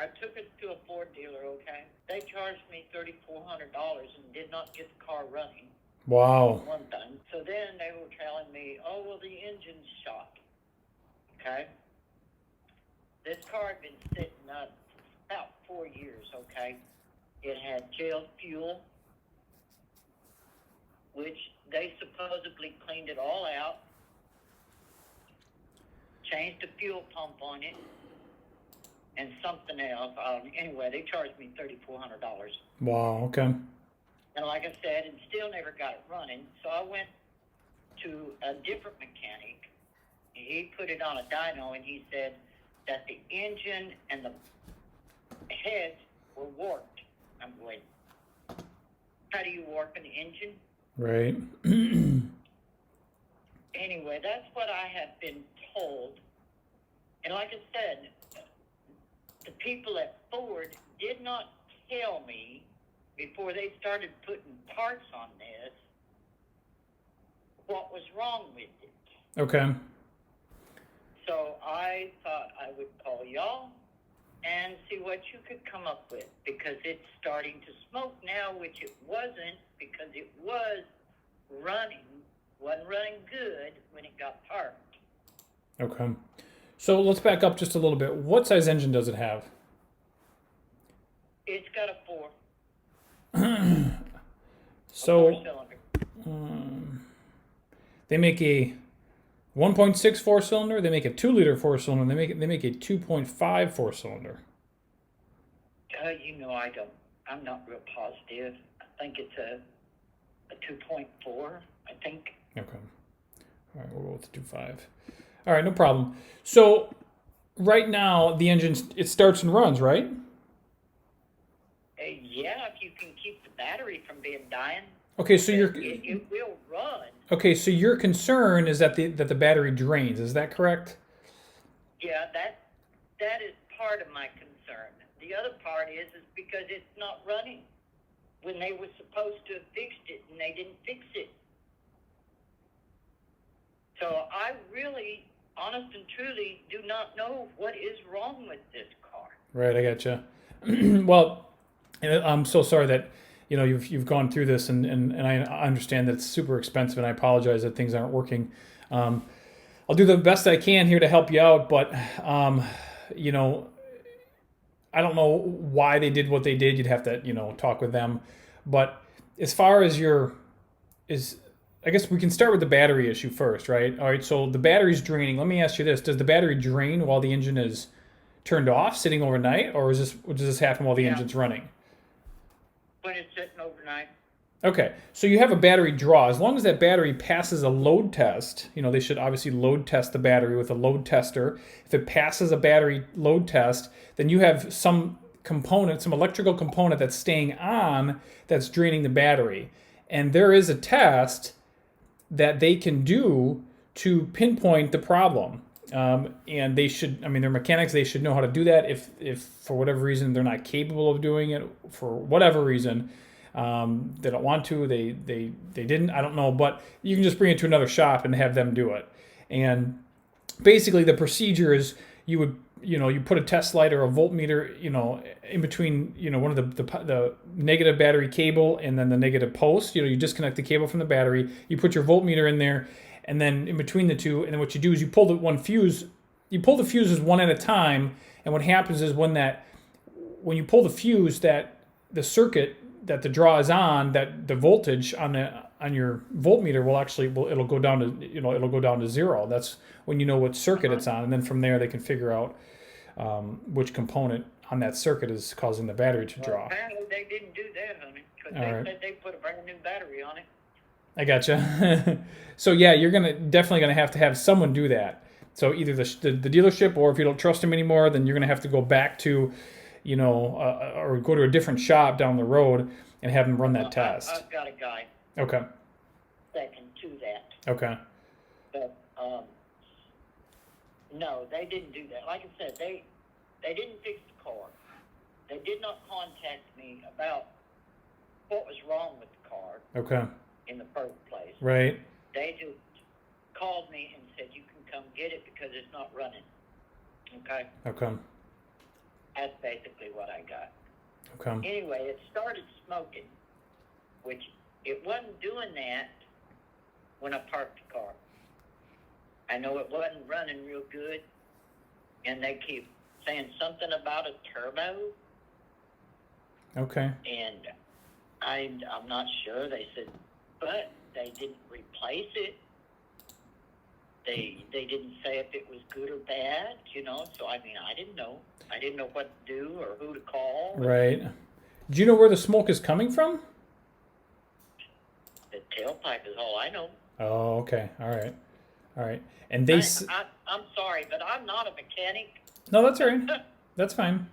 I took it to a Ford dealer, okay? They charged me $3,400 and did not get the car running. Wow. One thing. So then they were telling me, oh, well, the engine's shot. Okay? This car had been sitting up about 4 years, okay? It had jailed fuel, which they supposedly cleaned it all out, changed the fuel pump on it, and something else. Anyway, they charged me $3,400. Wow, okay. And like I said, and still never got it running. So I went to a different mechanic. He put it on a dyno, and he said that the engine and the heads were warped. I'm going, how do you warp an engine? Right. Anyway, that's what I have been told. And like I said, the people at Ford did not tell me before they started putting parts on this what was wrong with it. Okay. So I thought I would call y'all and see what you could come up with, because it's starting to smoke now, which it wasn't, because it wasn't running good when it got parked. Okay. So let's back up just a little bit. What size engine does it have? It's got a 4. So 4-cylinder. they make a 1.6 4-cylinder. They make a 2-liter 4-cylinder. They make a 2.5 4-cylinder. I'm not real positive. I think it's a 2.4. I think. Okay. All right, we'll go with the 2.5. All right, no problem. So right now the engine, it starts and runs, right? Yeah, if you can keep the battery from being dying. Okay, so it will run. Okay, so your concern is that the battery drains. Is that correct? Yeah, that is part of my concern. The other part is because it's not running when they were supposed to have fixed it, and they didn't fix it. So I really, honest and truly, do not know what is wrong with this car. Right, I gotcha. Well, I'm so sorry that you've gone through this, and I understand that it's super expensive, and I apologize that things aren't working. I'll do the best I can here to help you out, but I don't know why they did what they did. You'd have to talk with them. But as far as I guess we can start with the battery issue first, right? All right, so the battery's draining. Let me ask you this: does the battery drain while the engine is turned off, sitting overnight, or does this happen while the engine's running? When it's sitting overnight. Okay, so you have a battery draw. As long as that battery passes a load test, they should obviously load test the battery with a load tester. If it passes a battery load test, then you have some electrical component that's staying on that's draining the battery. And there is a test that they can do to pinpoint the problem. And they should, they're mechanics, they should know how to do that. If for whatever reason they're not capable of doing it, for whatever reason, they don't want to, they didn't, I don't know, but you can just bring it to another shop and have them do it. And basically the procedure is you put a test light or a voltmeter, in between, one of the negative battery cable and then the negative post. You disconnect the cable from the battery, you put your voltmeter in there, and then in between the two, and then what you do is you pull the fuses one at a time, and what happens is when you pull the fuse, that the circuit that the draw is on, that the voltage on your voltmeter it'll go down to 0. That's when you know what circuit it's on, and then from there they can figure out which component on that circuit is causing the battery to draw. Apparently they didn't do that, honey, because they said they put a brand new battery on it. I gotcha. So yeah, you're definitely gonna have to have someone do that. So either the dealership, or if you don't trust them anymore, then you're gonna have to go back to, or go to a different shop down the road and have them run that test. I've got a guy. Okay. That can do that. Okay. But no, they didn't do that. Like I said, they didn't fix the car. They did not contact me about what was wrong with the car. Okay. In the first place. Right. They just called me and said, you can come get it because it's not running. Okay? Okay. That's basically what I got. Okay. Anyway, it started smoking, which it wasn't doing that when I parked the car. I know it wasn't running real good, and they keep saying something about a turbo, Okay. and I'm not sure. They said, but they didn't replace it. They didn't say if it was good or bad, so I mean, I didn't know. I didn't know what to do or who to call. Right. Do you know where the smoke is coming from? The tailpipe is all I know. Oh, okay. All right. And I'm sorry, but I'm not a mechanic. No, that's all right. That's fine.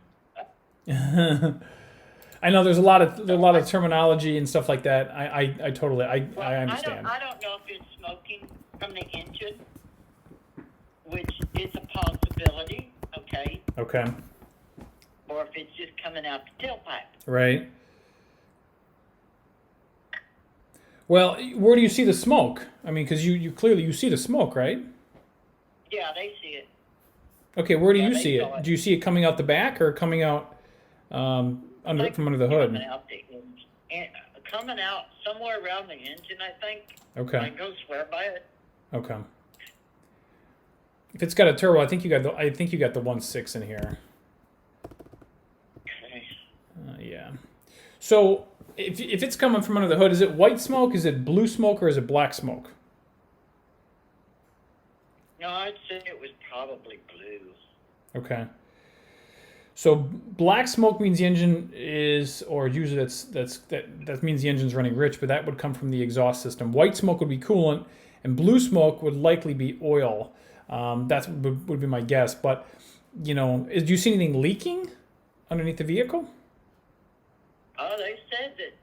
I know there's a lot of terminology and stuff like that. I totally understand. I don't know if it's smoking from the engine, which is a possibility, okay? Okay. Or if it's just coming out the tailpipe. Right. Well, where do you see the smoke? I mean, because you clearly see the smoke, right? Yeah, they see it. Okay, where do you they see saw it? it. Do you see it coming out the back or coming out from under the hood? Coming out somewhere around the engine, I think. Okay. I go swear by it. Okay. If it's got a turbo, I think you got the 1.6 in here. Okay. Yeah. So if it's coming from under the hood, is it white smoke? Is it blue smoke? Or is it black smoke? No, I'd say it was probably blue. Okay. So black smoke means the engine is, or usually that means the engine's running rich, but that would come from the exhaust system. White smoke would be coolant, and blue smoke would likely be oil. That would be my guess. But do you see anything leaking underneath the vehicle? Oh, they said that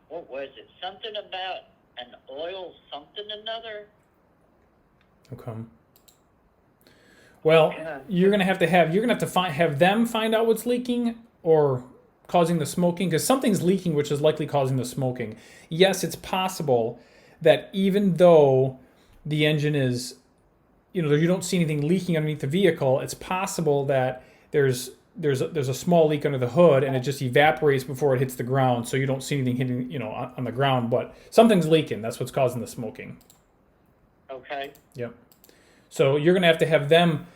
what was it? Something about an oil something another. Okay. Well, Yeah. you're gonna have to have them find out what's leaking or causing the smoking, because something's leaking, which is likely causing the smoking. Yes, it's possible that even though the engine is, you don't see anything leaking underneath the vehicle, it's possible that there's a small leak under the hood and it just evaporates before it hits the ground, so you don't see anything hitting, on the ground, but something's leaking. That's what's causing the smoking. Okay. Yep. So you're going to have them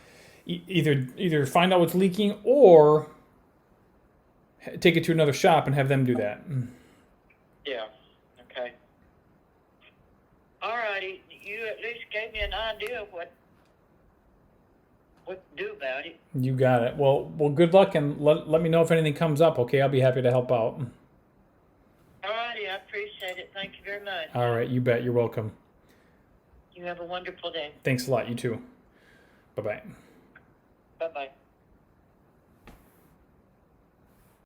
either find out what's leaking or take it to another shop and have them do that. Yeah. Okay. All righty. You at least gave me an idea of what to do about it. You got it. Well, good luck, and let me know if anything comes up, okay? I'll be happy to help out. All righty. I appreciate it. Thank you very much. All right, you bet. You're welcome. You have a wonderful day. Thanks a lot. You too. Bye-bye. Bye-bye.